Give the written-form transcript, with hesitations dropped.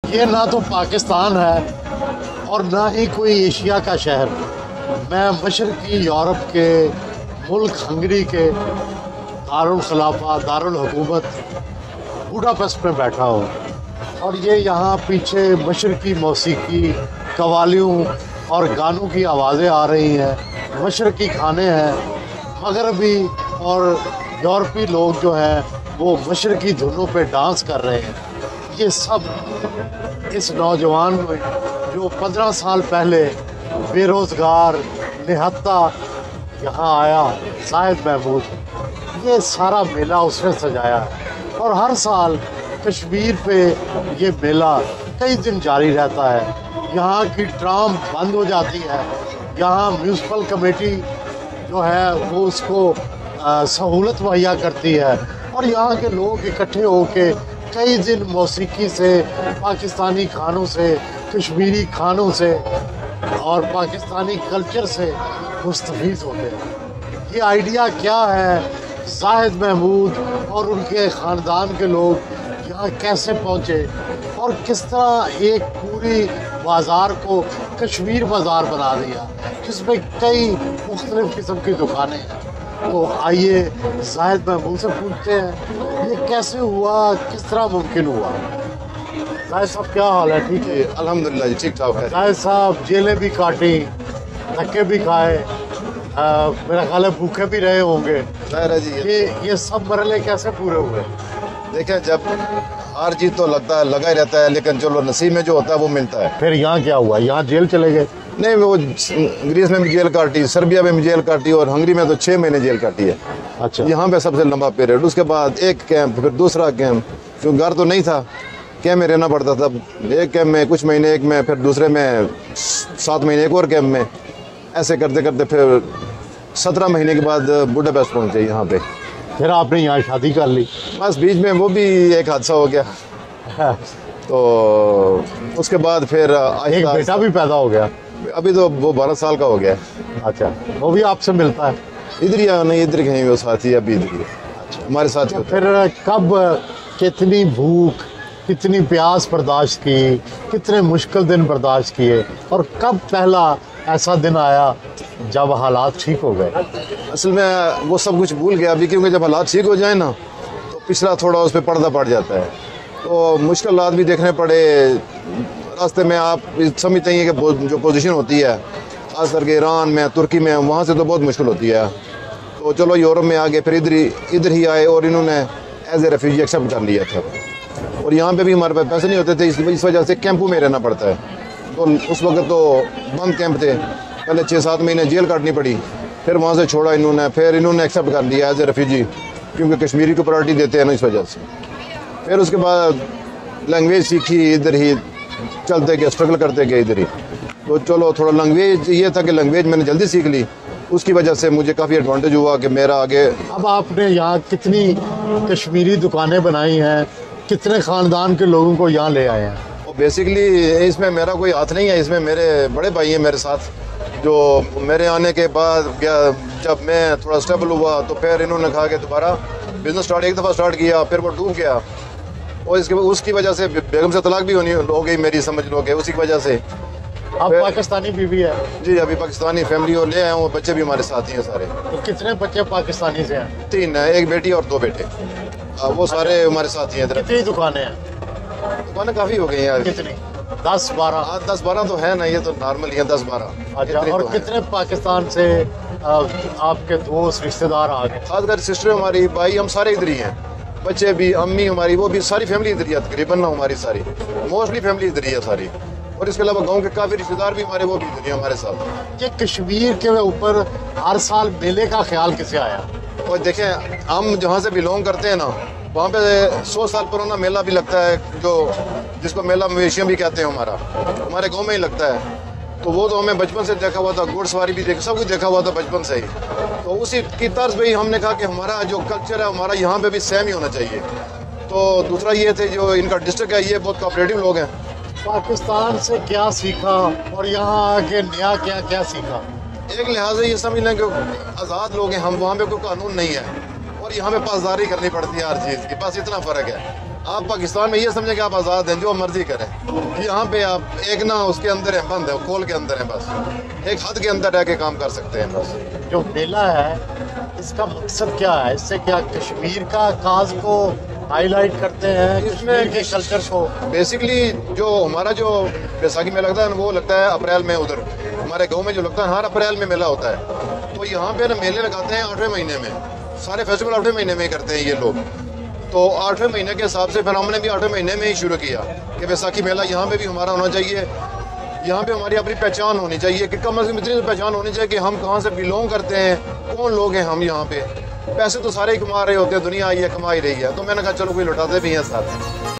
ये ना तो पाकिस्तान है और ना ही कोई एशिया का शहर। मैं मशरक़ी यूरोप के मुल्क हंगरी के दारुल खिलाफा दारुल हुकूमत बुडापेस्ट में बैठा हूँ और ये यहाँ पीछे मशरक़ी मौसीकी कवालियों और गानों की आवाज़ें आ रही हैं। मशरक़ी खाने हैं, मगरबी और यूरोपी लोग जो हैं वो मशरक़ी धुनों पे डांस कर रहे हैं। ये सब इस नौजवान में जो 15 साल पहले बेरोज़गार निहत्ता यहाँ आया, जाहिद महमूद, ये सारा मेला उसने सजाया है। और हर साल कश्मीर पे ये मेला कई दिन जारी रहता है। यहाँ की ट्राम बंद हो जाती है, यहाँ म्यूनसिपल कमेटी जो है वो उसको सहूलत मुहैया करती है और यहाँ के लोग इकट्ठे होके कई दिन मौसीकी से, पाकिस्तानी खानों से, कश्मीरी खानों से और पाकिस्तानी कल्चर से मुस्तफ़ीज़ होते हैं। ये आइडिया क्या है, जाहिद महमूद और उनके ख़ानदान के लोग यहाँ कैसे पहुँचे और किस तरह एक पूरी बाज़ार को कश्मीर बाज़ार बना दिया जिसमें कई मुख्तलिफ़ किस्म की दुकानें हैं। तो आइए जाहिद महमूद से पूछते हैं ये कैसे हुआ, किस तरह मुमकिन हुआ। जाहिद साहब क्या हाल है? ठीक है अल्हम्दुलिल्लाह जी, ठीक ठाक है। जाहिद साहब जेलें भी काटी, धक्के भी खाए, मेरा ख्याल है भूखे भी रहे होंगे। ज़ाहिर है जी। ये सब मरहले कैसे पूरे हुए? देखें, जब हार जीत तो लगा ही रहता है, लेकिन चलो नसीब में जो होता है वो मिलता है। फिर यहाँ क्या हुआ? यहाँ जेल चले गए? नहीं, वो ग्रीस में भी जेल काटी, सर्बिया में भी जेल काटी और हंगरी में तो 6 महीने जेल काटी है। अच्छा। यहाँ पे सबसे लंबा पीरियड, उसके बाद एक कैंप, फिर दूसरा कैंप, क्योंकि घर तो नहीं था, कैंप में रहना पड़ता था। एक कैंप में कुछ महीने, एक में, फिर दूसरे में 7 महीने एक और कैंप में, ऐसे करते करते फिर 17 महीने के बाद बुडापेस्ट पहुँचे यहाँ पे। फिर आपने यहाँ शादी कर ली? बस बीच में वो भी एक हादसा हो गया। तो उसके बाद फिर एक बेटा भी पैदा हो गया? अभी तो वो 12 साल का हो गया है। अच्छा, वो भी आपसे मिलता है? इधर ही नहीं, इधर कहीं वो साथी, अभी इधर ही हमारे साथ। तो फिर कब कितनी भूख, कितनी प्यास बर्दाश्त की, कितने मुश्किल दिन बर्दाश्त किए और कब पहला ऐसा दिन आया जब हालात ठीक हो गए? असल में वो सब कुछ भूल गया अभी, क्योंकि जब हालात ठीक हो जाए ना तो पिछला थोड़ा उस पर पर्दा पड़ जाता है। तो मुश्किल हालात भी देखने पड़े रास्ते में। आप समझते हैं कि जो पोजीशन होती है खास करके ईरान में, तुर्की में, वहाँ से तो बहुत मुश्किल होती है। तो चलो यूरोप में आ गए, फिर इधर ही आए और इन्होंने एज ए रेफ्यूजी एक्सेप्ट कर लिया था। और यहाँ पे भी हमारे पास पैसे नहीं होते थे, इस वजह से कैंपों में रहना पड़ता है। तो उस वक्त तो बंद कैंप थे, पहले 6-7 महीने जेल काटनी पड़ी, फिर वहाँ से छोड़ा इन्होंने, फिर इन्होंने एक्सेप्ट कर लिया एज ए रेफ्यूजी, क्योंकि कश्मीरी को प्रायोरिटी देते हैं ना, इस वजह से। फिर उसके बाद लैंग्वेज सीखी, इधर ही चलते गए, स्ट्रगल करते गए इधर ही। तो चलो थोड़ा लैंग्वेज ये था कि लैंग्वेज मैंने जल्दी सीख ली, उसकी वजह से मुझे काफ़ी एडवांटेज हुआ कि मेरा आगे। अब आपने यहाँ कितनी कश्मीरी दुकानें बनाई हैं, कितने ख़ानदान के लोगों को यहाँ ले आए हैं? बेसिकली इसमें मेरा कोई हाथ नहीं है, इसमें मेरे बड़े भाई हैं मेरे साथ, जो मेरे आने के बाद जब मैं थोड़ा स्टेबल हुआ तो फिर इन्होंने कहा कि दोबारा बिज़नेस एक दफ़ा स्टार्ट किया, फिर वो डूब गया और उसकी वजह से बेगम से तलाक भी हो गई मेरी, समझ लो कि उसी की वजह से। आप पाकिस्तानी बीवी है? जी, अभी पाकिस्तानी फैमिली और ले आया हूँ, बच्चे भी हमारे साथ ही हैं सारे। तो कितने बच्चे पाकिस्तानी से हैं? 3 हैं, एक बेटी और 2 बेटे। वो सारे हमारे साथ ही हैं। कितनी दुकानें हैं? दुकानें काफ़ी हो गई यार। कितनी? 10-12? 10-12 तो है ना, ये तो नॉर्मल ही है 10-12। अच्छा, और कितने पाकिस्तान से आपके दोस्त रिश्तेदार आ गए? खासकर सिस्टर हमारी, भाई, हम सारे इधर ही हैं, बच्चे भी, अम्मी हमारी, वो भी सारी फैमिली इधर ही है तकरीबन ना, हमारी सारी मोस्टली फैमिली इधर ही है सारी। और इसके अलावा गांव के काफ़ी रिश्तेदार भी हमारे, वो भी इधर ही हमारे साथ। ये कश्मीर के ऊपर हर साल मेले का ख्याल किसे आया? और देखें, हम जहाँ से बिलोंग करते हैं ना, वहाँ पे 100 साल पुराना मेला भी लगता है, जो जिसको मेला मवेशियाँ भी कहते हैं, हमारे गाँव में ही लगता है। तो वो तो हमें बचपन से देखा हुआ था, घुड़सवारी भी सब कुछ देखा हुआ था बचपन से ही। तो उसी की तर्ज पे ही हमने कहा कि हमारा जो कल्चर है हमारा यहाँ पे भी सेम ही होना चाहिए। तो दूसरा ये थे, जो इनका डिस्ट्रिक्ट है ये बहुत कोऑपरेटिव लोग हैं। पाकिस्तान से क्या सीखा और यहाँ आके नया क्या क्या सीखा? एक लिहाज से ये समझ लें कि आज़ाद लोग हैं हम, वहाँ पे कोई कानून नहीं है और यहाँ पे पासदारी करनी पड़ती है हर चीज़ की, बस इतना फ़र्क है। आप पाकिस्तान में ये समझें कि आप आज़ाद हैं, जो मर्जी करें। यहाँ पे आप एक ना उसके अंदर है, बंद है, खोल के अंदर है, बस एक हद के अंदर रह के काम कर सकते हैं बस। जो मेला है इसका मकसद क्या है? इससे क्या कश्मीर का काज को हाईलाइट करते हैं, कश्मीर के कल्चर को? बेसिकली जो हमारा जो बैसाखी मेला लगता है वो लगता है अप्रैल में, उधर हमारे गांव में जो लगता है हर अप्रैल में मेला होता है। तो यहाँ पे ना मेले लगाते हैं 8वें महीने में, सारे फेस्टिवल 8वें महीने में करते हैं ये लोग। तो 8वें महीने के हिसाब से फिर हमने भी 8वें महीने में ही शुरू किया कि बैसाखी मेला यहाँ पे भी हमारा होना चाहिए। यहाँ पे हमारी अपनी पहचान होनी चाहिए कि कम से कम इतनी पहचान होनी चाहिए कि हम कहाँ से बिलोंग करते हैं, कौन लोग हैं हम यहाँ पे। पैसे तो सारे ही कमा रहे होते हैं, दुनिया आई है कमा ही रही है, तो मैंने कहा चलो कोई लौटाते भी हैं साथ।